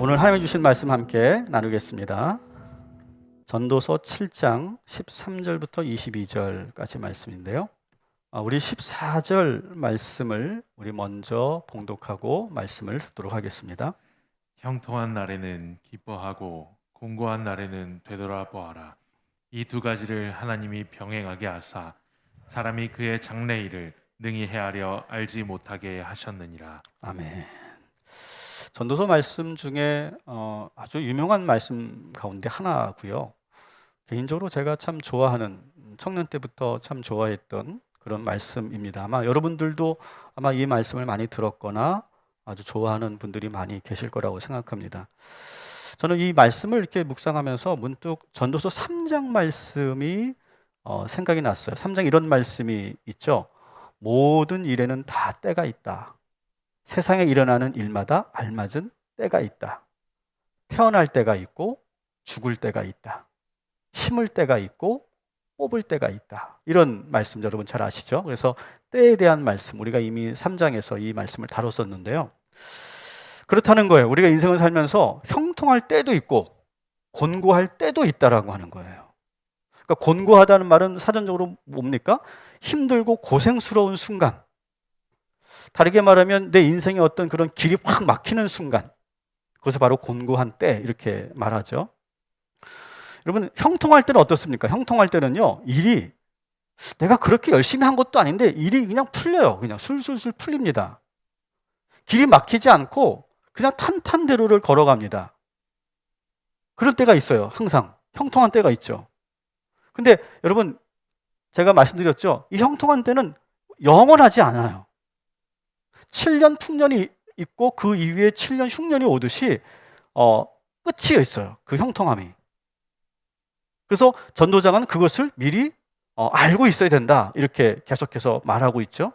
오늘 하나님이 주신 말씀 함께 나누겠습니다. 전도서 7장 13절부터 22절까지 말씀인데요. 우리 14절 말씀을 우리 먼저 봉독하고 말씀을 듣도록 하겠습니다. 형통한 날에는 기뻐하고 공고한 날에는 되돌아보아라. 이 두 가지를 하나님이 병행하게 하사 사람이 그의 장래일을 능히 헤아려 알지 못하게 하셨느니라. 아멘. 전도서 말씀 중에 아주 유명한 말씀 가운데 하나고요. 개인적으로 제가 참 좋아하는, 청년 때부터 참 좋아했던 그런 말씀입니다. 아마 여러분들도 아마 이 말씀을 많이 들었거나 아주 좋아하는 분들이 많이 계실 거라고 생각합니다. 저는 이 말씀을 이렇게 묵상하면서 문득 전도서 3장 말씀이 생각이 났어요. 3장 이런 말씀이 있죠. 모든 일에는 다 때가 있다. 세상에 일어나는 일마다 알맞은 때가 있다. 태어날 때가 있고 죽을 때가 있다. 심을 때가 있고 뽑을 때가 있다. 이런 말씀 여러분 잘 아시죠? 그래서 때에 대한 말씀, 우리가 이미 3장에서 이 말씀을 다뤘었는데요. 그렇다는 거예요. 우리가 인생을 살면서 형통할 때도 있고 곤고할 때도 있다라고 하는 거예요. 그러니까 곤고하다는 말은 사전적으로 뭡니까? 힘들고 고생스러운 순간, 다르게 말하면 내 인생의 어떤 그런 길이 확 막히는 순간, 그것을 바로 곤고한 때 이렇게 말하죠. 여러분, 형통할 때는 어떻습니까? 형통할 때는요, 일이 내가 그렇게 열심히 한 것도 아닌데 일이 그냥 풀려요. 그냥 술술술 풀립니다. 길이 막히지 않고 그냥 탄탄대로를 걸어갑니다. 그럴 때가 있어요. 항상 형통한 때가 있죠. 근데 여러분, 제가 말씀드렸죠. 이 형통한 때는 영원하지 않아요. 7년 풍년이 있고 그 이후에 7년 흉년이 오듯이 끝이 있어요. 그 형통함이. 그래서 전도자는 그것을 미리 알고 있어야 된다. 이렇게 계속해서 말하고 있죠.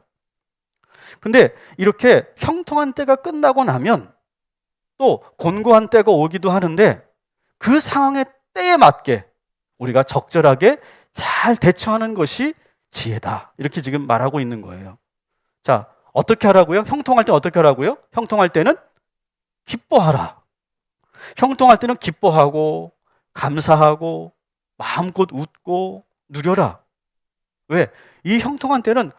근데 이렇게 형통한 때가 끝나고 나면 또 곤고한 때가 오기도 하는데 그 상황의 때에 맞게 우리가 적절하게 잘 대처하는 것이 지혜다. 이렇게 지금 말하고 있는 거예요. 자, 어떻게 하라고요? 형통할 때는 어떻게 하라고요? 형통할 때는 기뻐하라. 형통할 때는 기뻐하고 감사하고 마음껏 웃고 누려라. 왜? 이 형통한 때는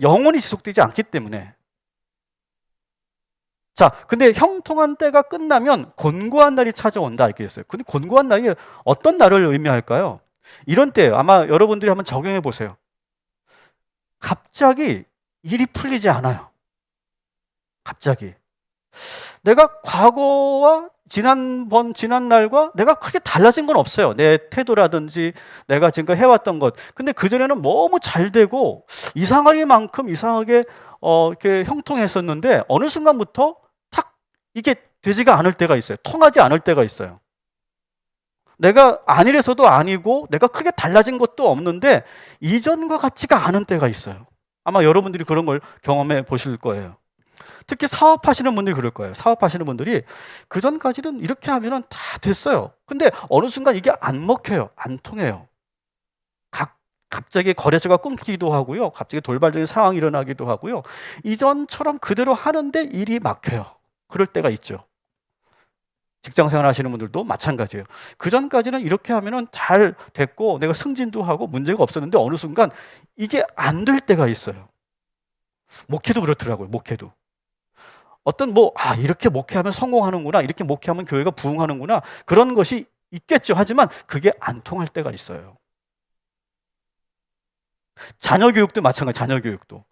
영원히 지속되지 않기 때문에. 자, 근데 형통한 때가 끝나면 곤고한 날이 찾아온다 이렇게 했어요. 근데 곤고한 날이 어떤 날을 의미할까요? 이런 때예요. 아마 여러분들이 한번 적용해 보세요. 갑자기 일이 풀리지 않아요. 갑자기. 내가 과거와 지난 날과 내가 크게 달라진 건 없어요. 내 태도라든지 내가 지금까지 해왔던 것. 근데 그전에는 너무 잘 되고 이상하리만큼 이상하게 이렇게 형통했었는데 어느 순간부터 탁 이게 되지가 않을 때가 있어요. 통하지 않을 때가 있어요. 내가 아니래서도 아니고 내가 크게 달라진 것도 없는데 이전과 같지가 않은 때가 있어요. 아마 여러분들이 그런 걸 경험해 보실 거예요. 특히 사업하시는 분들이 그럴 거예요. 사업하시는 분들이 그전까지는 이렇게 하면 다 됐어요. 근데 어느 순간 이게 안 먹혀요. 안 통해요. 갑자기 거래처가 끊기기도 하고요. 갑자기 돌발적인 상황이 일어나기도 하고요. 이전처럼 그대로 하는데 일이 막혀요. 그럴 때가 있죠. 직장생활 하시는 분들도 마찬가지예요. 그전까지는 이렇게 하면 잘 됐고 내가 승진도 하고 문제가 없었는데 어느 순간 이게 안 될 때가 있어요. 목회도 그렇더라고요. 목회도. 이렇게 목회하면 성공하는구나. 이렇게 목회하면 교회가 부흥하는구나. 그런 것이 있겠죠. 하지만 그게 안 통할 때가 있어요. 자녀 교육도 마찬가지, 자녀 교육도.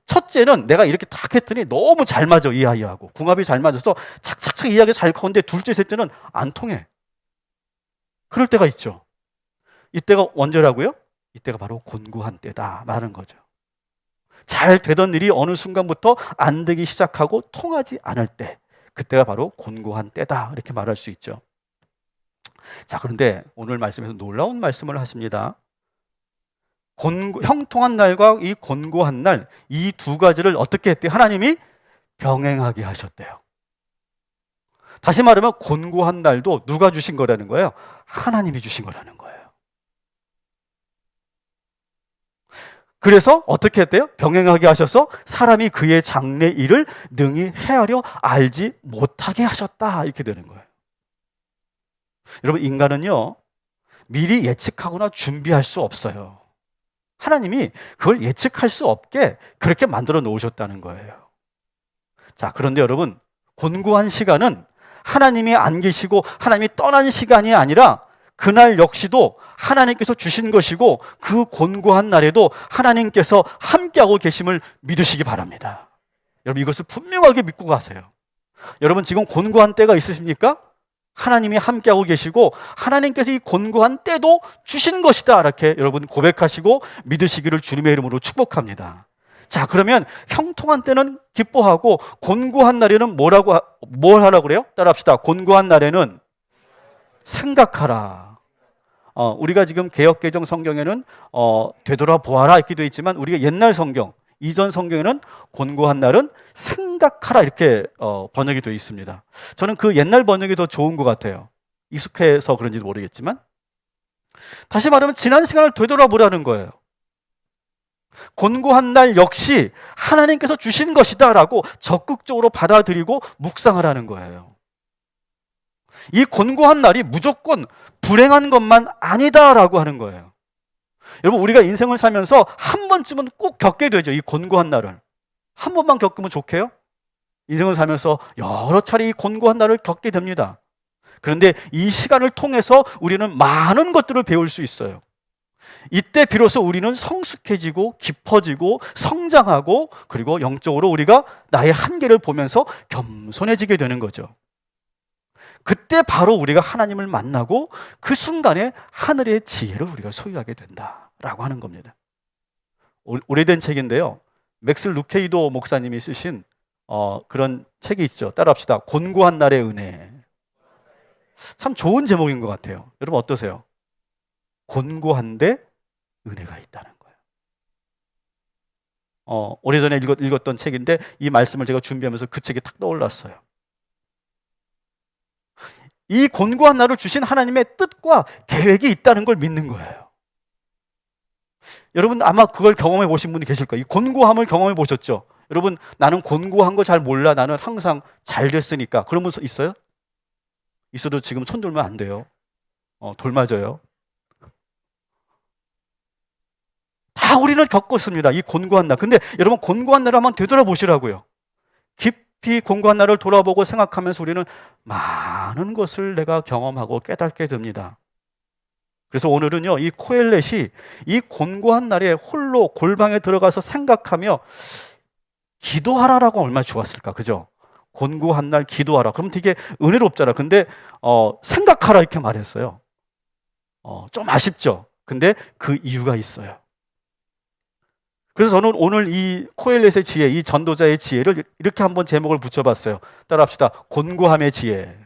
첫째는 내가 이렇게 딱 했더니 너무 잘 맞아, 이 아이하고. 궁합이 잘 맞아서 착착착 이야기 잘 커는데 둘째, 셋째는 안 통해. 그럴 때가 있죠. 이때가 언제라고요? 이때가 바로 곤고한 때다. 말하는 거죠. 잘 되던 일이 어느 순간부터 안 되기 시작하고 통하지 않을 때, 그때가 바로 곤고한 때다. 이렇게 말할 수 있죠. 자, 그런데 오늘 말씀에서 놀라운 말씀을 하십니다. 형통한 날과 이 곤고한 날, 이 두 가지를 어떻게 했대요? 하나님이 병행하게 하셨대요. 다시 말하면 곤고한 날도 누가 주신 거라는 거예요? 하나님이 주신 거라는 거예요. 그래서 어떻게 했대요? 병행하게 하셔서 사람이 그의 장래 일을 능히 헤아려 알지 못하게 하셨다. 이렇게 되는 거예요. 여러분, 인간은요, 미리 예측하거나 준비할 수 없어요. 하나님이 그걸 예측할 수 없게 그렇게 만들어 놓으셨다는 거예요. 자, 그런데 여러분, 곤고한 시간은 하나님이 안 계시고 하나님이 떠난 시간이 아니라 그날 역시도 하나님께서 주신 것이고 그 곤고한 날에도 하나님께서 함께하고 계심을 믿으시기 바랍니다. 여러분, 이것을 분명하게 믿고 가세요. 여러분, 지금 곤고한 때가 있으십니까? 하나님이 함께하고 계시고 하나님께서 이 곤고한 때도 주신 것이다, 이렇게 여러분 고백하시고 믿으시기를 주님의 이름으로 축복합니다. 자, 그러면 형통한 때는 기뻐하고 곤고한 날에는 뭘 하라고 그래요? 따라합시다. 곤고한 날에는 생각하라. 우리가 지금 개역개정 성경에는 되돌아보아라 이렇게 되어 있지만 우리가 옛날 성경, 이전 성경에는 곤고한 날은 생각하라 이렇게 번역이 되어 있습니다. 저는 그 옛날 번역이 더 좋은 것 같아요. 익숙해서 그런지도 모르겠지만, 다시 말하면 지난 시간을 되돌아보라는 거예요. 곤고한 날 역시 하나님께서 주신 것이다 라고 적극적으로 받아들이고 묵상하라는 거예요. 이 곤고한 날이 무조건 불행한 것만 아니다라고 하는 거예요. 여러분, 우리가 인생을 살면서 한 번쯤은 꼭 겪게 되죠. 이 곤고한 날을. 한 번만 겪으면 좋게요? 인생을 살면서 여러 차례 이 곤고한 날을 겪게 됩니다. 그런데 이 시간을 통해서 우리는 많은 것들을 배울 수 있어요. 이때 비로소 우리는 성숙해지고 깊어지고 성장하고 그리고 영적으로 우리가 나의 한계를 보면서 겸손해지게 되는 거죠. 그때 바로 우리가 하나님을 만나고 그 순간에 하늘의 지혜를 우리가 소유하게 된다라고 하는 겁니다. 오래된 책인데요, 맥스 루케이도 목사님이 쓰신 그런 책이 있죠. 따라합시다. 곤고한 날의 은혜. 참 좋은 제목인 것 같아요. 여러분 어떠세요? 곤고한데 은혜가 있다는 거예요. 오래전에 읽었던 책인데 이 말씀을 제가 준비하면서 그 책이 탁 떠올랐어요. 이 곤고한 날을 주신 하나님의 뜻과 계획이 있다는 걸 믿는 거예요. 여러분 아마 그걸 경험해 보신 분이 계실 거예요. 이 곤고함을 경험해 보셨죠? 여러분, 나는 곤고한 거 잘 몰라, 나는 항상 잘 됐으니까, 그런 분 있어요? 있어도 지금 손 들면 안 돼요. 돌 맞아요. 다 우리는 겪었습니다, 이 곤고한 날. 근데 여러분, 곤고한 날을 한번 되돌아보시라고요. 깊이 곤고한 날을 돌아보고 생각하면서 우리는 많은 것을 내가 경험하고 깨닫게 됩니다. 그래서 오늘은요, 이 코엘렛이 이 곤고한 날에 홀로 골방에 들어가서 생각하며 기도하라라고 얼마나 좋았을까, 그죠? 곤고한 날 기도하라. 그럼 되게 은혜롭잖아. 근데 생각하라 이렇게 말했어요. 좀 아쉽죠? 근데 그 이유가 있어요. 그래서 저는 오늘 이 코엘렛의 지혜, 이 전도자의 지혜를 이렇게 한번 제목을 붙여봤어요. 따라합시다. 곤고함의 지혜.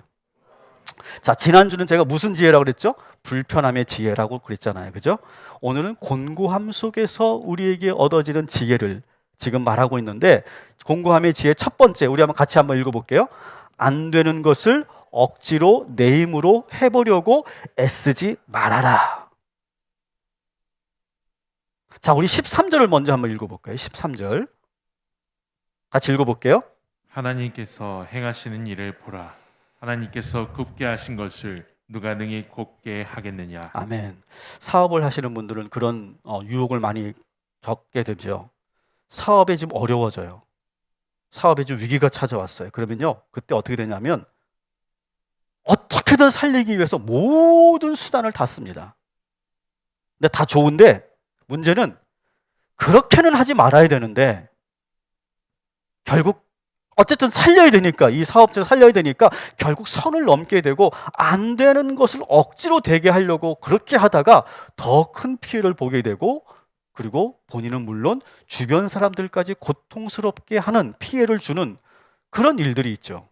자, 지난주는 제가 무슨 지혜라고 그랬죠? 불편함의 지혜라고 그랬잖아요, 그죠? 오늘은 곤고함 속에서 우리에게 얻어지는 지혜를 지금 말하고 있는데, 곤고함의 지혜 첫 번째, 우리 한번 같이 한번 읽어볼게요. 안 되는 것을 억지로 내 힘으로 해보려고 애쓰지 말아라. 자, 우리 13절을 먼저 한번 읽어볼까요? 13절 같이 읽어볼게요. 하나님께서 행하시는 일을 보라. 하나님께서 굽게 하신 것을 누가 능히 곱게 하겠느냐. 아멘. 사업을 하시는 분들은 그런 유혹을 많이 겪게 되죠. 사업이 좀 어려워져요. 사업에 좀 위기가 찾아왔어요. 그러면요, 그때 어떻게 되냐면 어떻게든 살리기 위해서 모든 수단을 다 씁니다. 근데 다 좋은데 문제는 그렇게는 하지 말아야 되는데 결국 어쨌든 살려야 되니까, 이 사업자를 살려야 되니까 결국 선을 넘게 되고 안 되는 것을 억지로 되게 하려고 그렇게 하다가 더 큰 피해를 보게 되고, 그리고 본인은 물론 주변 사람들까지 고통스럽게 하는, 피해를 주는 그런 일들이 있죠.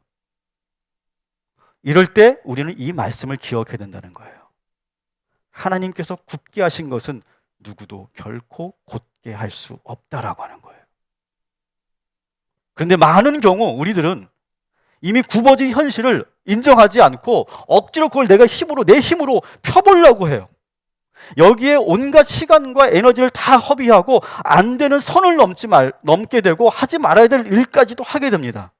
이럴 때 우리는 이 말씀을 기억해야 된다는 거예요. 하나님께서 굳게 하신 것은 누구도 결코 곧게 할 수 없다라고 하는 거예요. 그런데 많은 경우 우리들은 이미 굽어진 현실을 인정하지 않고 억지로 그걸 내 힘으로 펴보려고 해요. 여기에 온갖 시간과 에너지를 다 허비하고 안 되는 선을 넘게 되고 하지 말아야 될 일까지도 하게 됩니다.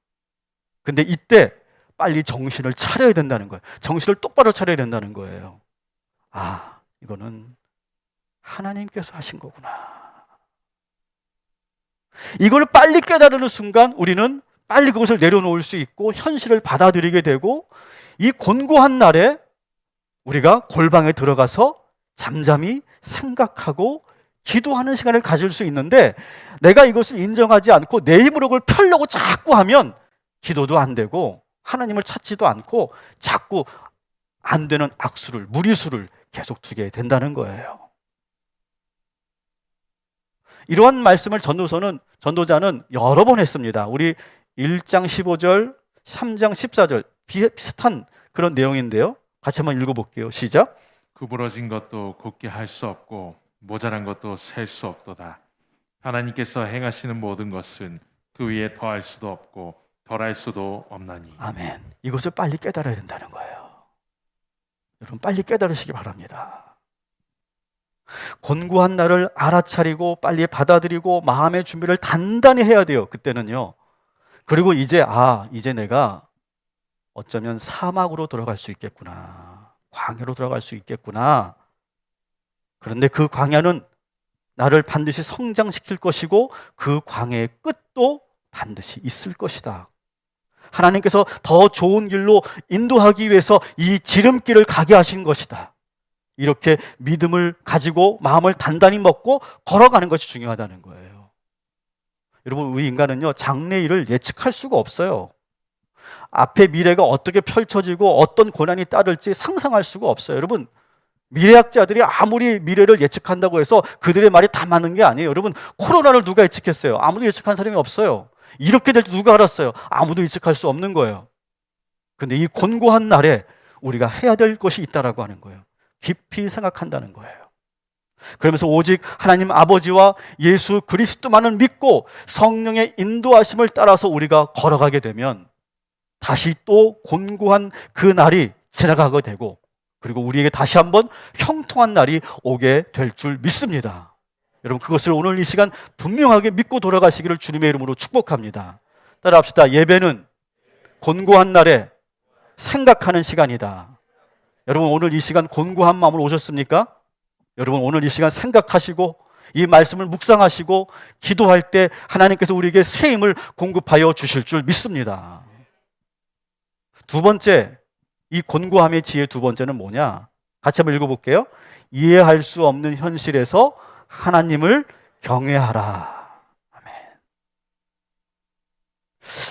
근데 이때 빨리 정신을 차려야 된다는 거예요. 정신을 똑바로 차려야 된다는 거예요. 아, 이거는 하나님께서 하신 거구나. 이걸 빨리 깨달으는 순간 우리는 빨리 그것을 내려놓을 수 있고 현실을 받아들이게 되고, 이 곤고한 날에 우리가 골방에 들어가서 잠잠히 생각하고 기도하는 시간을 가질 수 있는데, 내가 이것을 인정하지 않고 내 힘으로 그걸 펴려고 자꾸 하면 기도도 안 되고 하나님을 찾지도 않고 자꾸 안 되는 악수를, 무리수를 계속 두게 된다는 거예요. 이러한 말씀을 전도자는 여러 번 했습니다. 우리 1장 15절, 3장 14절 비슷한 그런 내용인데요. 같이 한번 읽어볼게요. 시작. 구부러진 것도 곧게 할 수 없고 모자란 것도 셀 수 없도다. 하나님께서 행하시는 모든 것은 그 위에 더할 수도 없고 덜할 수도 없나니. 아멘. 이것을 빨리 깨달아야 된다는 거예요. 여러분 빨리 깨달으시기 바랍니다. 곤고한 날을 알아차리고 빨리 받아들이고 마음의 준비를 단단히 해야 돼요. 그때는요. 그리고 이제 내가 어쩌면 사막으로 들어갈 수 있겠구나. 광야로 들어갈 수 있겠구나. 그런데 그 광야는 나를 반드시 성장시킬 것이고 그 광야의 끝도 반드시 있을 것이다. 하나님께서 더 좋은 길로 인도하기 위해서 이 지름길을 가게 하신 것이다. 이렇게 믿음을 가지고 마음을 단단히 먹고 걸어가는 것이 중요하다는 거예요. 여러분, 우리 인간은요, 장래일을 예측할 수가 없어요. 앞에 미래가 어떻게 펼쳐지고 어떤 고난이 따를지 상상할 수가 없어요. 여러분, 미래학자들이 아무리 미래를 예측한다고 해서 그들의 말이 다 맞는 게 아니에요. 여러분, 코로나를 누가 예측했어요? 아무도 예측한 사람이 없어요. 이렇게 될 줄 누가 알았어요? 아무도 예측할 수 없는 거예요. 근데 이 곤고한 날에 우리가 해야 될 것이 있다라고 하는 거예요. 깊이 생각한다는 거예요. 그러면서 오직 하나님 아버지와 예수 그리스도만을 믿고 성령의 인도하심을 따라서 우리가 걸어가게 되면 다시 또 곤고한 그 날이 지나가게 되고, 그리고 우리에게 다시 한번 형통한 날이 오게 될 줄 믿습니다. 여러분, 그것을 오늘 이 시간 분명하게 믿고 돌아가시기를 주님의 이름으로 축복합니다. 따라합시다. 예배는 곤고한 날에 생각하는 시간이다. 여러분, 오늘 이 시간 곤고한 마음으로 오셨습니까? 여러분, 오늘 이 시간 생각하시고 이 말씀을 묵상하시고 기도할 때 하나님께서 우리에게 새 힘을 공급하여 주실 줄 믿습니다. 두 번째, 이 곤고함의 지혜 두 번째는 뭐냐? 같이 한번 읽어볼게요. 이해할 수 없는 현실에서 하나님을 경외하라. 아멘.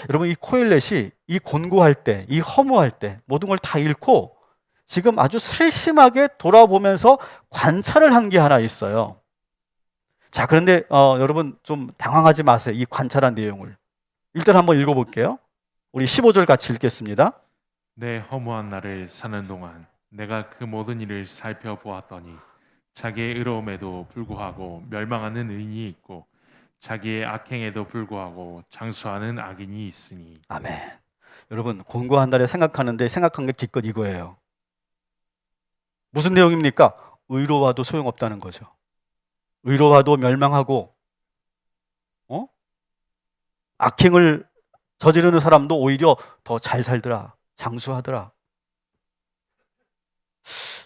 여러분, 이 코엘렛이 이 곤고할 때, 이 허무할 때 모든 걸 다 잃고 지금 아주 세심하게 돌아보면서 관찰을 한 게 하나 있어요. 자, 그런데 여러분 좀 당황하지 마세요. 이 관찰한 내용을 일단 한번 읽어볼게요. 우리 15절 같이 읽겠습니다. 내 허무한 날을 사는 동안 내가 그 모든 일을 살펴보았더니 자기의 의로움에도 불구하고 멸망하는 의인이 있고 자기의 악행에도 불구하고 장수하는 악인이 있으니. 아멘. 여러분, 곤고한 날에 생각하는데 생각한 게 기껏 이거예요. 무슨 내용입니까? 의로와도 소용없다는 거죠. 의로와도 멸망하고 악행을 저지르는 사람도 오히려 더 잘 살더라, 장수하더라.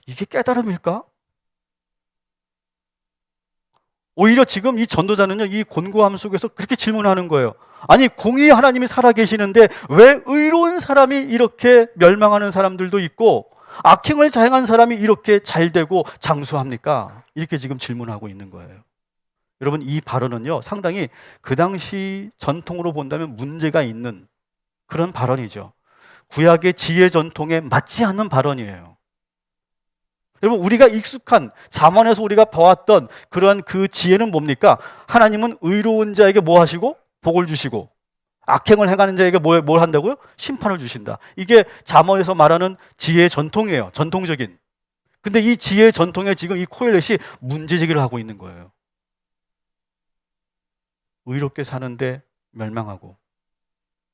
이게 깨달음일까? 오히려 지금 이 전도자는요, 이 곤고함 속에서 그렇게 질문하는 거예요. 아니, 공의의 하나님이 살아계시는데 왜 의로운 사람이 이렇게 멸망하는 사람들도 있고 악행을 자행한 사람이 이렇게 잘되고 장수합니까? 이렇게 지금 질문하고 있는 거예요. 여러분, 이 발언은요, 상당히 그 당시 전통으로 본다면 문제가 있는 그런 발언이죠. 구약의 지혜 전통에 맞지 않는 발언이에요. 여러분, 우리가 익숙한 잠언에서 우리가 봐왔던 그러한 그 지혜는 뭡니까? 하나님은 의로운 자에게 뭐 하시고? 복을 주시고, 악행을 행하는 자에게 뭘 한다고요? 심판을 주신다. 이게 잠언에서 말하는 지혜의 전통이에요. 전통적인. 근데 이 지혜의 전통에 지금 이 코엘렛이 문제제기를 하고 있는 거예요. 의롭게 사는데 멸망하고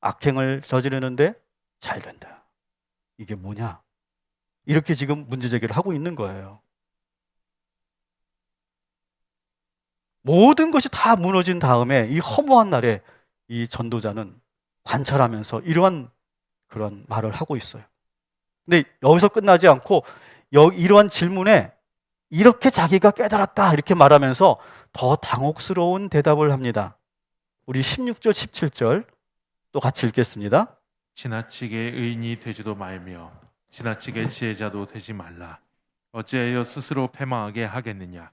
악행을 저지르는데 잘 된다. 이게 뭐냐? 이렇게 지금 문제제기를 하고 있는 거예요. 모든 것이 다 무너진 다음에 이 허무한 날에 이 전도자는 관찰하면서 이러한 그런 말을 하고 있어요. 근데 여기서 끝나지 않고 이러한 질문에 이렇게 자기가 깨달았다 이렇게 말하면서 더 당혹스러운 대답을 합니다. 우리 16절 17절 또 같이 읽겠습니다. 지나치게 의인이 되지도 말며 지나치게 지혜자도 되지 말라. 어찌하여 스스로 패망하게 하겠느냐.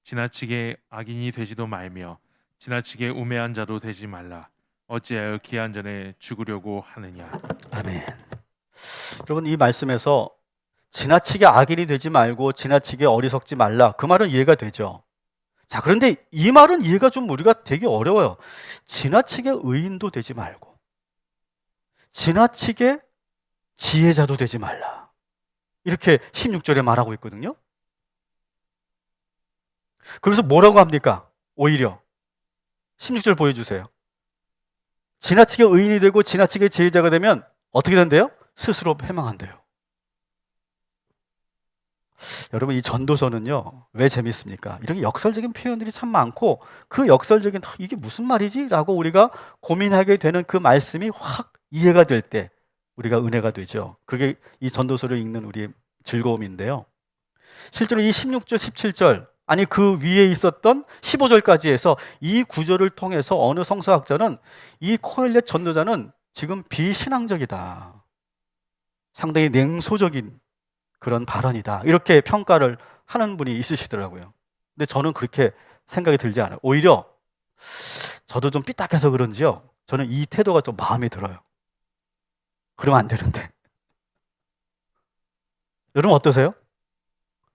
지나치게 악인이 되지도 말며 지나치게 우매한 자도 되지 말라. 어찌하여 기한 전에 죽으려고 하느냐. 아멘. 여러분, 이 말씀에서 지나치게 악인이 되지 말고 지나치게 어리석지 말라, 그 말은 이해가 되죠. 자, 그런데 이 말은 이해가 좀 우리가 되게 어려워요. 지나치게 의인도 되지 말고 지나치게 지혜자도 되지 말라, 이렇게 16절에 말하고 있거든요. 그래서 뭐라고 합니까? 오히려 16절 보여주세요. 지나치게 의인이 되고 지나치게 지혜자가 되면 어떻게 된대요? 스스로 패망한대요. 여러분, 이 전도서는요, 왜 재밌습니까? 이런 역설적인 표현들이 참 많고, 그 역설적인 이게 무슨 말이지? 라고 우리가 고민하게 되는 그 말씀이 확 이해가 될 때 우리가 은혜가 되죠. 그게 이 전도서를 읽는 우리의 즐거움인데요. 실제로 이 16절, 17절, 아니 그 위에 있었던 15절까지 해서 이 구절을 통해서 어느 성서학자는 이 코엘렛 전도자는 지금 비신앙적이다, 상당히 냉소적인 그런 발언이다, 이렇게 평가를 하는 분이 있으시더라고요. 근데 저는 그렇게 생각이 들지 않아요. 오히려 저도 좀 삐딱해서 그런지요, 저는 이 태도가 좀 마음에 들어요. 그러면 안 되는데. 여러분 어떠세요?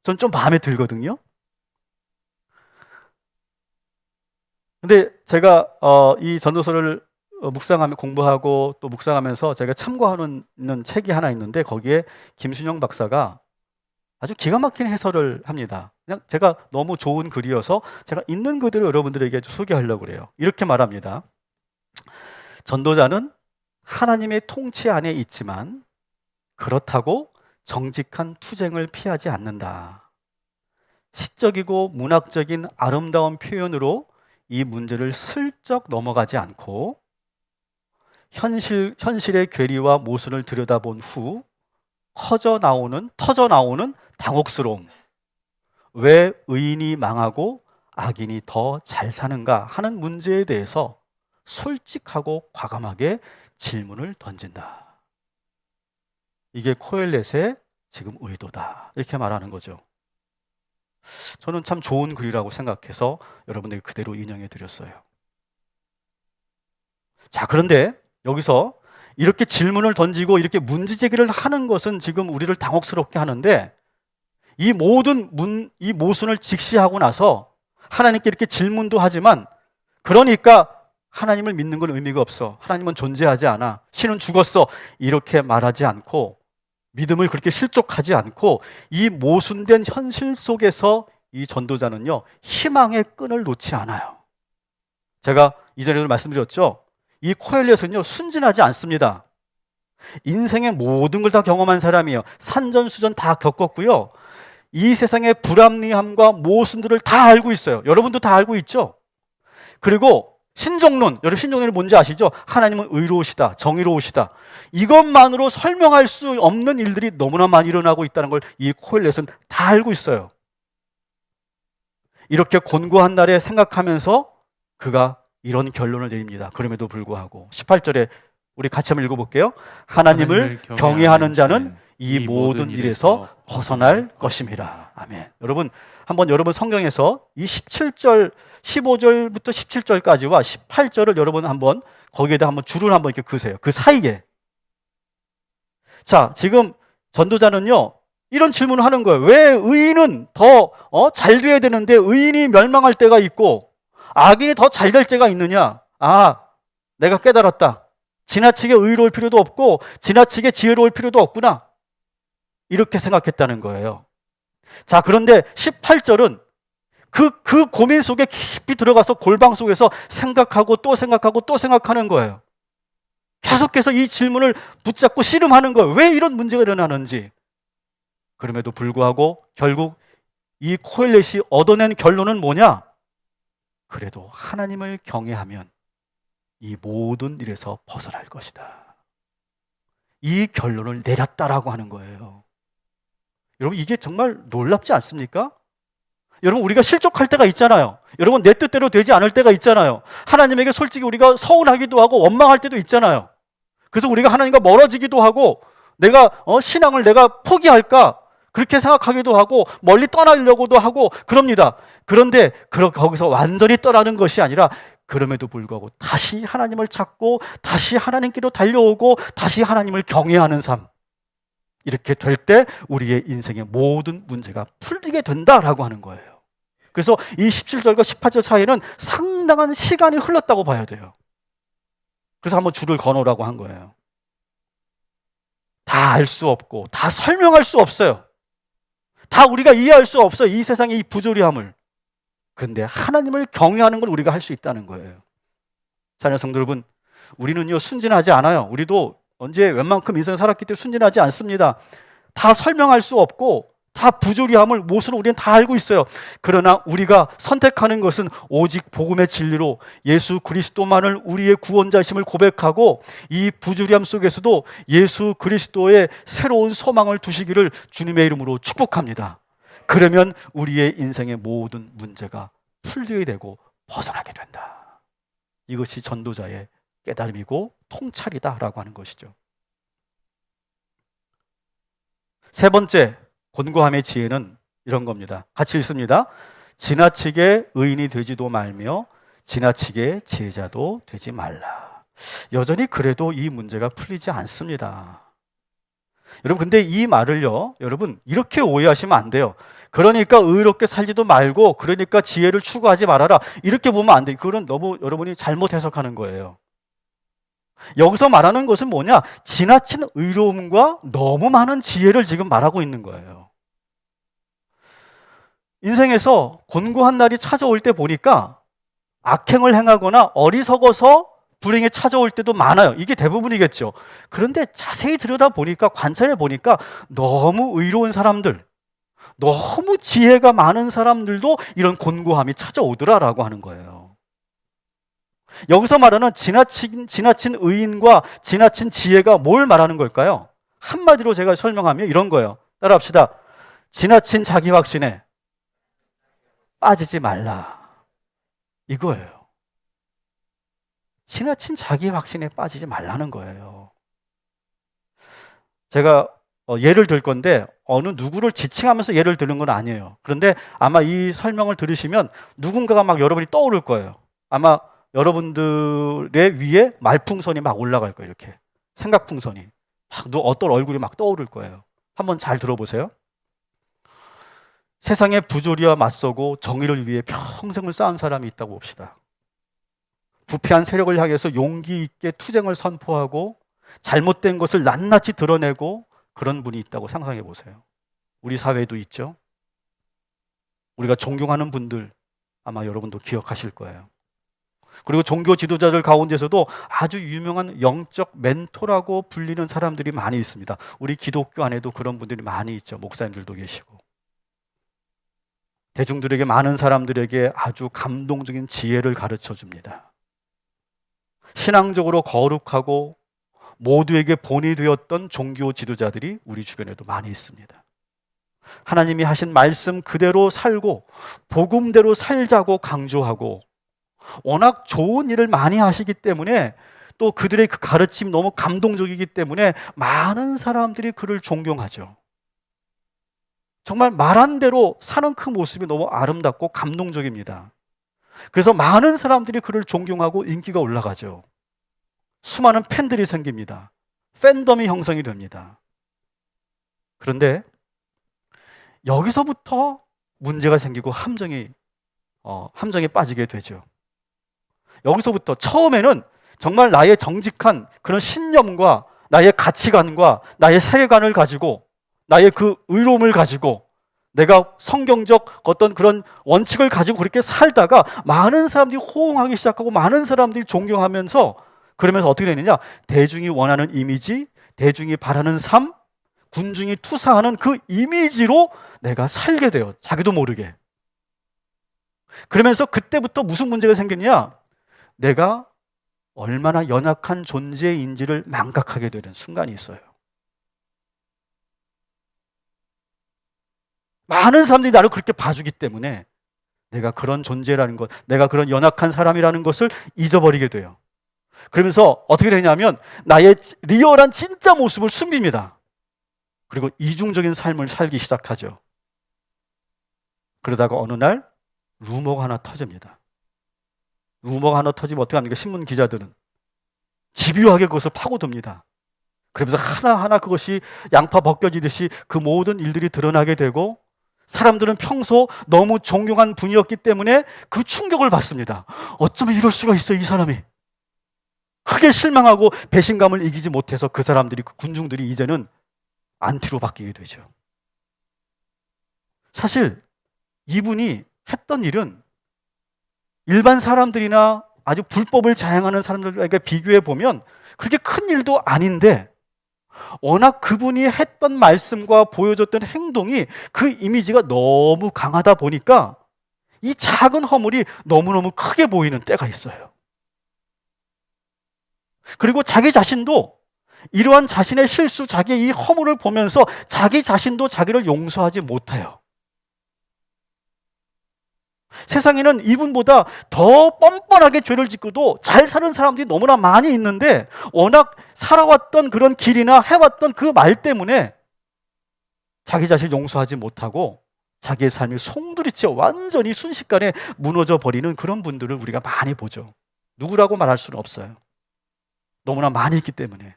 전 좀 마음에 들거든요. 근데 제가 이 전도서를 묵상하며 공부하고 또 묵상하면서 제가 참고하는 책이 하나 있는데, 거기에 김순영 박사가 아주 기가 막힌 해설을 합니다. 그냥 제가 너무 좋은 글이어서 제가 있는 그대로 여러분들에게 소개하려고 그래요. 이렇게 말합니다. 전도자는 하나님의 통치 안에 있지만 그렇다고 정직한 투쟁을 피하지 않는다. 시적이고 문학적인 아름다운 표현으로 이 문제를 슬쩍 넘어가지 않고 현실의 괴리와 모순을 들여다본 후 터져 나오는 당혹스러움, 왜 의인이 망하고 악인이 더 잘 사는가 하는 문제에 대해서 솔직하고 과감하게 질문을 던진다. 이게 코엘렛의 지금 의도다, 이렇게 말하는 거죠. 저는 참 좋은 글이라고 생각해서 여러분에게 그대로 인용해 드렸어요. 자, 그런데 여기서 이렇게 질문을 던지고 이렇게 문제 제기를 하는 것은 지금 우리를 당혹스럽게 하는데, 이 모순을 직시하고 나서 하나님께 이렇게 질문도 하지만, 그러니까 하나님을 믿는 건 의미가 없어, 하나님은 존재하지 않아, 신은 죽었어, 이렇게 말하지 않고, 믿음을 그렇게 실족하지 않고, 이 모순된 현실 속에서 이 전도자는요, 희망의 끈을 놓지 않아요. 제가 이전에도 말씀드렸죠. 이 코엘렛은요, 순진하지 않습니다. 인생의 모든 걸 다 경험한 사람이에요. 산전수전 다 겪었고요, 이 세상의 불합리함과 모순들을 다 알고 있어요. 여러분도 다 알고 있죠. 그리고 신정론, 여러분 신정론이 뭔지 아시죠? 하나님은 의로우시다, 정의로우시다, 이것만으로 설명할 수 없는 일들이 너무나 많이 일어나고 있다는 걸 이 코엘렛은 다 알고 있어요. 이렇게 곤고한 날에 생각하면서 그가 이런 결론을 내립니다. 그럼에도 불구하고 18절에 우리 같이 한번 읽어볼게요. 하나님을 경외하는 자는 이 모든 일에서 벗어날 것임이라. 아멘. 여러분, 한번 여러분 성경에서 이 17절, 15절부터 17절까지와 18절을 여러분 한번 거기에다 한번 줄을 한번 이렇게 그으세요. 그 사이에. 자, 지금 전도자는요, 이런 질문을 하는 거예요. 왜 의인은 더 잘 돼야 되는데 의인이 멸망할 때가 있고 악인이 더 잘 될 때가 있느냐? 아, 내가 깨달았다. 지나치게 의로울 필요도 없고 지나치게 지혜로울 필요도 없구나, 이렇게 생각했다는 거예요. 자, 그런데 18절은 그 고민 속에 깊이 들어가서 골방 속에서 생각하고 또 생각하고 또 생각하는 거예요. 계속해서 이 질문을 붙잡고 씨름하는 거예요. 왜 이런 문제가 일어나는지. 그럼에도 불구하고 결국 이 코엘렛이 얻어낸 결론은 뭐냐? 그래도 하나님을 경외하면 이 모든 일에서 벗어날 것이다. 이 결론을 내렸다라고 하는 거예요. 여러분, 이게 정말 놀랍지 않습니까? 여러분, 우리가 실족할 때가 있잖아요. 여러분, 내 뜻대로 되지 않을 때가 있잖아요. 하나님에게 솔직히 우리가 서운하기도 하고 원망할 때도 있잖아요. 그래서 우리가 하나님과 멀어지기도 하고, 내가 신앙을 내가 포기할까 그렇게 생각하기도 하고 멀리 떠나려고도 하고 그럽니다. 그런데 거기서 완전히 떠나는 것이 아니라, 그럼에도 불구하고 다시 하나님을 찾고 다시 하나님께로 달려오고 다시 하나님을 경외하는 삶, 이렇게 될 때 우리의 인생의 모든 문제가 풀리게 된다라고 하는 거예요. 그래서 이 17절과 18절 사이에는 상당한 시간이 흘렀다고 봐야 돼요. 그래서 한번 줄을 거놓으라고 한 거예요. 다 알 수 없고 다 설명할 수 없어요. 다 우리가 이해할 수 없어요, 이 세상의 이 부조리함을. 그런데 하나님을 경외하는 걸 우리가 할 수 있다는 거예요. 사랑하는 성도 여러분, 우리는요 순진하지 않아요. 우리도 언제 웬만큼 인생 살았기 때문에 순진하지 않습니다. 다 설명할 수 없고 다 부조리함을 못으로 우리는 다 알고 있어요. 그러나 우리가 선택하는 것은 오직 복음의 진리로 예수 그리스도만을 우리의 구원자심을 고백하고, 이 부조리함 속에서도 예수 그리스도의 새로운 소망을 두시기를 주님의 이름으로 축복합니다. 그러면 우리의 인생의 모든 문제가 풀리게 되고 벗어나게 된다. 이것이 전도자의 깨달음이고 통찰이다라고 하는 것이죠. 세 번째, 곤고함의 지혜는 이런 겁니다. 같이 읽습니다. 지나치게 의인이 되지도 말며 지나치게 지혜자도 되지 말라. 여전히 그래도 이 문제가 풀리지 않습니다. 여러분, 근데 이 말을요, 여러분 이렇게 오해하시면 안 돼요. 그러니까 의롭게 살지도 말고 그러니까 지혜를 추구하지 말아라, 이렇게 보면 안 돼요. 그건 너무 여러분이 잘못 해석하는 거예요. 여기서 말하는 것은 뭐냐? 지나친 의로움과 너무 많은 지혜를 지금 말하고 있는 거예요. 인생에서 곤고한 날이 찾아올 때 보니까 악행을 행하거나 어리석어서 불행이 찾아올 때도 많아요. 이게 대부분이겠죠. 그런데 자세히 들여다보니까, 관찰해 보니까 너무 의로운 사람들, 너무 지혜가 많은 사람들도 이런 곤고함이 찾아오더라라고 하는 거예요. 여기서 말하는 지나친 의인과 지나친 지혜가 뭘 말하는 걸까요? 한마디로 제가 설명하면 이런 거예요. 따라합시다. 지나친 자기 확신에 빠지지 말라, 이거예요. 지나친 자기 확신에 빠지지 말라는 거예요. 제가 예를 들 건데 어느 누구를 지칭하면서 예를 드는 건 아니에요. 그런데 아마 이 설명을 들으시면 누군가가 막 여러분이 떠오를 거예요. 아마 여러분들의 위에 말풍선이 막 올라갈 거예요. 이렇게 생각풍선이 막 어떤 얼굴이 막 떠오를 거예요. 한번 잘 들어보세요. 세상의 부조리와 맞서고 정의를 위해 평생을 쌓은 사람이 있다고 봅시다. 부패한 세력을 향해서 용기 있게 투쟁을 선포하고 잘못된 것을 낱낱이 드러내고 그런 분이 있다고 상상해 보세요. 우리 사회에도 있죠. 우리가 존경하는 분들 아마 여러분도 기억하실 거예요. 그리고 종교 지도자들 가운데서도 아주 유명한 영적 멘토라고 불리는 사람들이 많이 있습니다. 우리 기독교 안에도 그런 분들이 많이 있죠. 목사님들도 계시고. 대중들에게, 많은 사람들에게 아주 감동적인 지혜를 가르쳐 줍니다. 신앙적으로 거룩하고 모두에게 본이 되었던 종교 지도자들이 우리 주변에도 많이 있습니다. 하나님이 하신 말씀 그대로 살고 복음대로 살자고 강조하고, 워낙 좋은 일을 많이 하시기 때문에, 또 그들의 그 가르침이 너무 감동적이기 때문에 많은 사람들이 그를 존경하죠. 정말 말한 대로 사는 그 모습이 너무 아름답고 감동적입니다. 그래서 많은 사람들이 그를 존경하고 인기가 올라가죠. 수많은 팬들이 생깁니다. 팬덤이 형성이 됩니다. 그런데 여기서부터 문제가 생기고 함정에 빠지게 되죠. 여기서부터 처음에는 정말 나의 정직한 그런 신념과 나의 가치관과 나의 세계관을 가지고, 나의 그 의로움을 가지고, 내가 성경적 어떤 그런 원칙을 가지고 그렇게 살다가 많은 사람들이 호응하기 시작하고 많은 사람들이 존경하면서, 그러면서 어떻게 되느냐? 대중이 원하는 이미지, 대중이 바라는 삶, 군중이 투사하는 그 이미지로 내가 살게 돼요. 자기도 모르게. 그러면서 그때부터 무슨 문제가 생겼냐? 내가 얼마나 연약한 존재인지를 망각하게 되는 순간이 있어요. 많은 사람들이 나를 그렇게 봐주기 때문에 내가 그런 존재라는 것, 내가 그런 연약한 사람이라는 것을 잊어버리게 돼요. 그러면서 어떻게 되냐면 나의 리얼한 진짜 모습을 숨깁니다. 그리고 이중적인 삶을 살기 시작하죠. 그러다가 어느 날 루머가 하나 터집니다. 루머가 하나 터지면 어떻게 합니까? 신문 기자들은 집요하게 그것을 파고듭니다. 그러면서 하나하나 그것이 양파 벗겨지듯이 그 모든 일들이 드러나게 되고, 사람들은 평소 너무 존경한 분이었기 때문에 그 충격을 받습니다. 어쩌면 이럴 수가 있어, 이 사람이. 크게 실망하고 배신감을 이기지 못해서 그 사람들이, 그 군중들이 이제는 안티로 바뀌게 되죠. 사실 이분이 했던 일은 일반 사람들이나 아주 불법을 자행하는 사람들에게 비교해 보면 그렇게 큰 일도 아닌데, 워낙 그분이 했던 말씀과 보여줬던 행동이 그 이미지가 너무 강하다 보니까 이 작은 허물이 너무너무 크게 보이는 때가 있어요. 그리고 자기 자신도 이러한 자신의 실수, 자기의 이 허물을 보면서 자기 자신도 자기를 용서하지 못해요. 세상에는 이분보다 더 뻔뻔하게 죄를 짓고도 잘 사는 사람들이 너무나 많이 있는데, 워낙 살아왔던 그런 길이나 해왔던 그 말 때문에 자기 자신을 용서하지 못하고 자기의 삶이 송두리째 완전히 순식간에 무너져 버리는 그런 분들을 우리가 많이 보죠. 누구라고 말할 수는 없어요. 너무나 많이 있기 때문에.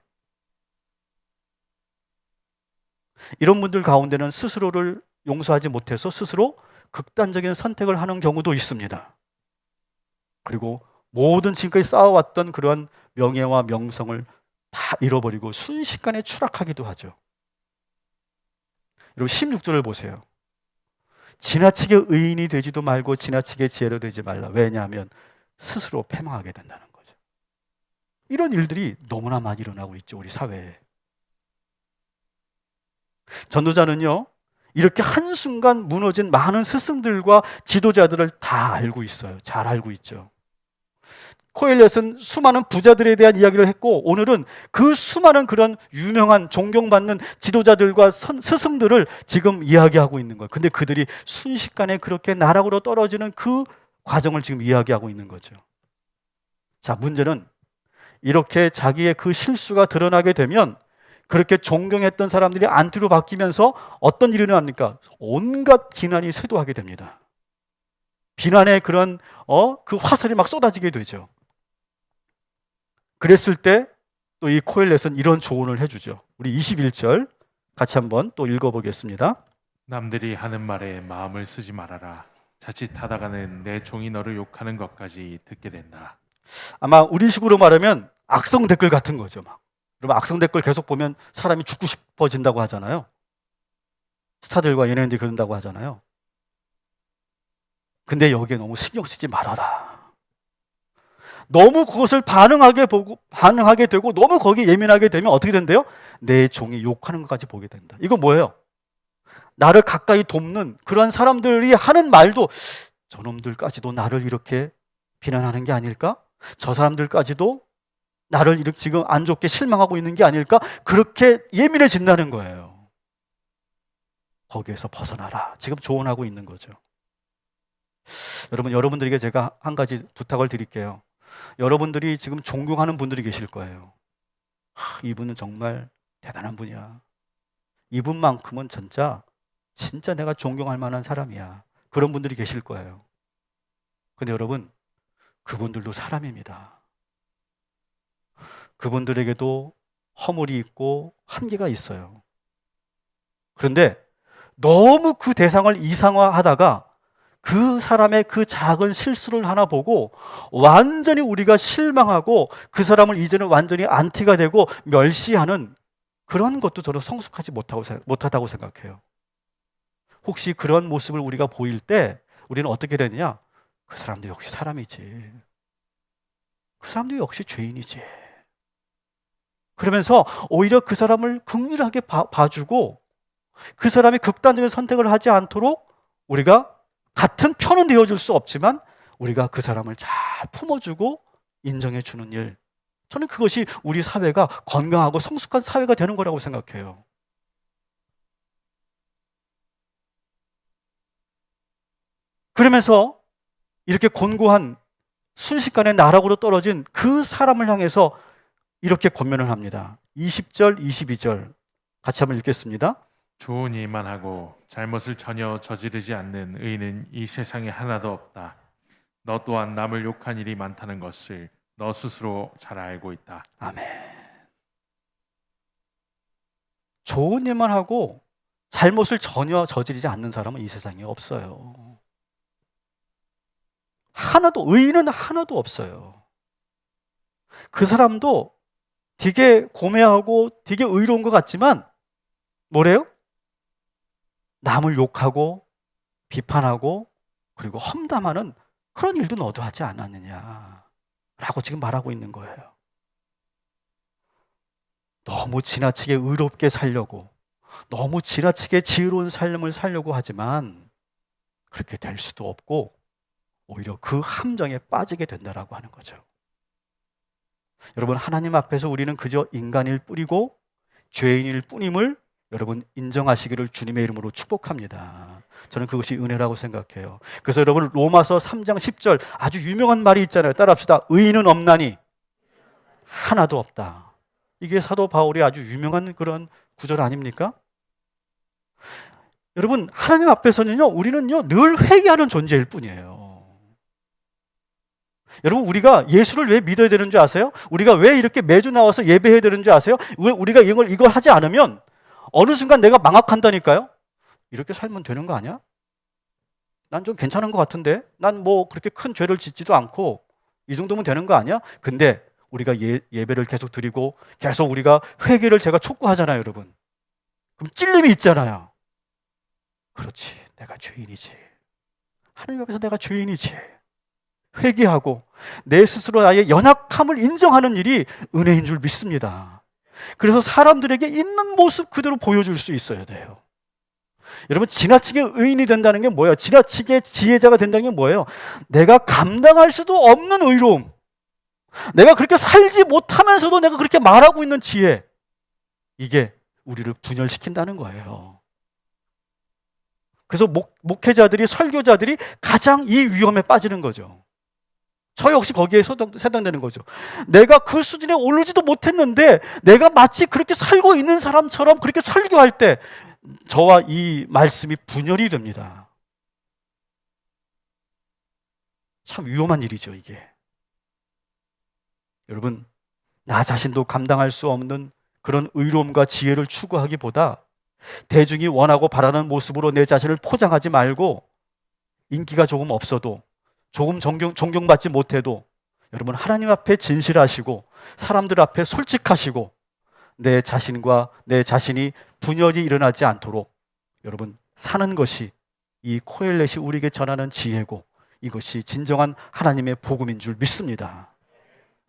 이런 분들 가운데는 스스로를 용서하지 못해서 스스로 극단적인 선택을 하는 경우도 있습니다. 그리고 모든 지금까지 쌓아왔던 그러한 명예와 명성을 다 잃어버리고 순식간에 추락하기도 하죠. 그리고 16절을 보세요. 지나치게 의인이 되지도 말고 지나치게 지혜로 되지 말라. 왜냐하면 스스로 패망하게 된다는 거죠. 이런 일들이 너무나 많이 일어나고 있죠, 우리 사회에. 전도자는요, 이렇게 한순간 무너진 많은 스승들과 지도자들을 다 알고 있어요. 잘 알고 있죠. 코엘렛은 수많은 부자들에 대한 이야기를 했고, 오늘은 그 수많은 그런 유명한 존경받는 지도자들과 스승들을 지금 이야기하고 있는 거예요. 근데 그들이 순식간에 그렇게 나락으로 떨어지는 그 과정을 지금 이야기하고 있는 거죠. 자, 문제는 이렇게 자기의 그 실수가 드러나게 되면 그렇게 존경했던 사람들이 안티로 바뀌면서 어떤 일이 일어납니까? 온갖 비난이 쇄도하게 됩니다. 비난의 그런 그 화살이 막 쏟아지게 되죠. 그랬을 때 또 이 코엘렛은 이런 조언을 해주죠. 우리 21절 같이 한번 또 읽어보겠습니다. 남들이 하는 말에 마음을 쓰지 말아라. 자칫하다가는 내 종이 너를 욕하는 것까지 듣게 된다. 아마 우리식으로 말하면 악성 댓글 같은 거죠. 막. 그러면 악성 댓글 계속 보면 사람이 죽고 싶어진다고 하잖아요. 스타들과 연예인들이 그런다고 하잖아요. 근데 여기에 너무 신경 쓰지 말아라. 너무 그것을 반응하게 되고 너무 거기에 예민하게 되면 어떻게 된대요? 내 종이 욕하는 것까지 보게 된다. 이건 뭐예요? 나를 가까이 돕는 그런 사람들이 하는 말도, 저놈들까지도 나를 이렇게 비난하는 게 아닐까? 저 사람들까지도 나를 이렇게 지금 안 좋게 실망하고 있는 게 아닐까? 그렇게 예민해진다는 거예요. 거기에서 벗어나라. 지금 조언하고 있는 거죠. 여러분들에게 제가 한 가지 부탁을 드릴게요. 여러분들이 지금 존경하는 분들이 계실 거예요. 이분은 정말 대단한 분이야. 이분만큼은 진짜 내가 존경할 만한 사람이야. 그런 분들이 계실 거예요. 근데 여러분, 그분들도 사람입니다. 그분들에게도 허물이 있고 한계가 있어요. 그런데 너무 그 대상을 이상화하다가 그 사람의 그 작은 실수를 하나 보고 완전히 우리가 실망하고 그 사람을 이제는 완전히 안티가 되고 멸시하는 그런 것도 저는 성숙하지 못하다고 생각해요. 혹시 그런 모습을 우리가 보일 때 우리는 어떻게 되느냐? 그 사람도 역시 사람이지. 그 사람도 역시 죄인이지. 그러면서 오히려 그 사람을 긍휼하게 봐주고 그 사람이 극단적인 선택을 하지 않도록 우리가 같은 편은 되어줄 수 없지만 우리가 그 사람을 잘 품어주고 인정해주는 일, 저는 그것이 우리 사회가 건강하고 성숙한 사회가 되는 거라고 생각해요. 그러면서 이렇게 곤고한 순식간에 나락으로 떨어진 그 사람을 향해서 이렇게 권면을 합니다. 20절, 22절 같이 한번 읽겠습니다. 좋은 일만 하고 잘못을 전혀 저지르지 않는 의인은 이 세상에 하나도 없다. 너 또한 남을 욕한 일이 많다는 것을 너 스스로 잘 알고 있다. 아멘. 좋은 일만 하고 잘못을 전혀 저지르지 않는 사람은 이 세상에 없어요. 하나도, 의인은 하나도 없어요. 그 사람도 되게 고매하고 되게 의로운 것 같지만 뭐래요? 남을 욕하고 비판하고 그리고 험담하는 그런 일도 너도 하지 않았느냐라고 지금 말하고 있는 거예요. 너무 지나치게 의롭게 살려고, 너무 지나치게 지혜로운 삶을 살려고 하지만 그렇게 될 수도 없고 오히려 그 함정에 빠지게 된다라고 하는 거죠. 여러분, 하나님 앞에서 우리는 그저 인간일 뿐이고 죄인일 뿐임을 여러분 인정하시기를 주님의 이름으로 축복합니다. 저는 그것이 은혜라고 생각해요. 그래서 여러분, 로마서 3장 10절 아주 유명한 말이 있잖아요. 따라합시다. 의인은 없나니 하나도 없다. 이게 사도 바울이 아주 유명한 그런 구절 아닙니까? 여러분, 하나님 앞에서는요, 우리는요 늘 회개하는 존재일 뿐이에요. 여러분, 우리가 예수를 왜 믿어야 되는 줄 아세요? 우리가 왜 이렇게 매주 나와서 예배해야 되는 줄 아세요? 왜 우리가 이걸 하지 않으면 어느 순간 내가 망학한다니까요? 이렇게 살면 되는 거 아니야? 난 좀 괜찮은 것 같은데? 난 뭐 그렇게 큰 죄를 짓지도 않고 이 정도면 되는 거 아니야? 근데 우리가 예배를 계속 드리고 계속 우리가 회개를 제가 촉구하잖아요, 여러분. 그럼 찔림이 있잖아요. 그렇지, 내가 죄인이지. 하나님 앞에서 내가 죄인이지. 회개하고 내 스스로 나의 연약함을 인정하는 일이 은혜인 줄 믿습니다. 그래서 사람들에게 있는 모습 그대로 보여줄 수 있어야 돼요. 여러분, 지나치게 의인이 된다는 게 뭐예요? 지나치게 지혜자가 된다는 게 뭐예요? 내가 감당할 수도 없는 의로움, 내가 그렇게 살지 못하면서도 내가 그렇게 말하고 있는 지혜, 이게 우리를 분열시킨다는 거예요. 그래서 목회자들이, 설교자들이 가장 이 위험에 빠지는 거죠. 저 역시 거기에 해당되는 거죠. 내가 그 수준에 오르지도 못했는데 내가 마치 그렇게 살고 있는 사람처럼 그렇게 설교할 때 저와 이 말씀이 분열이 됩니다. 참 위험한 일이죠, 이게. 여러분, 나 자신도 감당할 수 없는 그런 의로움과 지혜를 추구하기보다 대중이 원하고 바라는 모습으로 내 자신을 포장하지 말고 인기가 조금 없어도 조금 존경받지 못해도 여러분, 하나님 앞에 진실하시고 사람들 앞에 솔직하시고 내 자신과 내 자신이 분열이 일어나지 않도록 여러분 사는 것이 이 코엘렛이 우리에게 전하는 지혜고 이것이 진정한 하나님의 복음인 줄 믿습니다.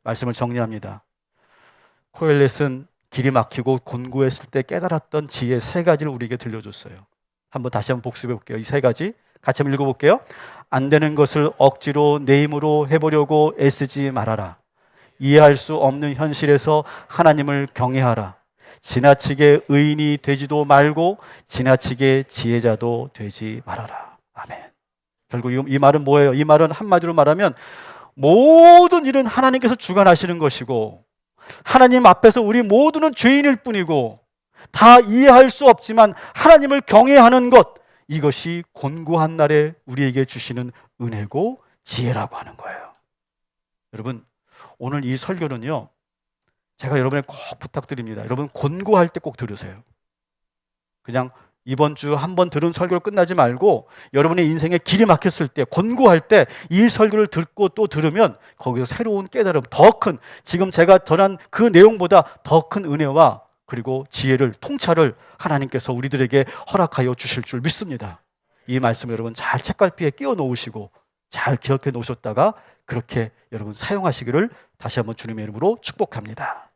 말씀을 정리합니다. 코엘렛은 길이 막히고 곤고했을 때 깨달았던 지혜 3가지를 우리에게 들려줬어요. 다시 한번 복습해 볼게요. 이 3가지 같이 한번 읽어볼게요. 안 되는 것을 억지로 내 힘으로 해보려고 애쓰지 말아라. 이해할 수 없는 현실에서 하나님을 경외하라. 지나치게 의인이 되지도 말고 지나치게 지혜자도 되지 말아라. 아멘. 결국 이 말은 뭐예요? 이 말은 한마디로 말하면 모든 일은 하나님께서 주관하시는 것이고 하나님 앞에서 우리 모두는 죄인일 뿐이고 다 이해할 수 없지만 하나님을 경외하는 것, 이것이 곤고한 날에 우리에게 주시는 은혜고 지혜라고 하는 거예요. 여러분, 오늘 이 설교는요, 제가 여러분에게 꼭 부탁드립니다. 여러분, 곤고할 때 꼭 들으세요. 그냥 이번 주 한 번 들은 설교를 끝나지 말고 여러분의 인생에 길이 막혔을 때, 곤고할 때 이 설교를 듣고 또 들으면 거기서 새로운 깨달음, 더 큰, 지금 제가 전한 그 내용보다 더 큰 은혜와 그리고 지혜를, 통찰을 하나님께서 우리들에게 허락하여 주실 줄 믿습니다. 이 말씀 여러분 잘 책갈피에 끼워 놓으시고 잘 기억해 놓으셨다가 그렇게 여러분 사용하시기를 다시 한번 주님의 이름으로 축복합니다.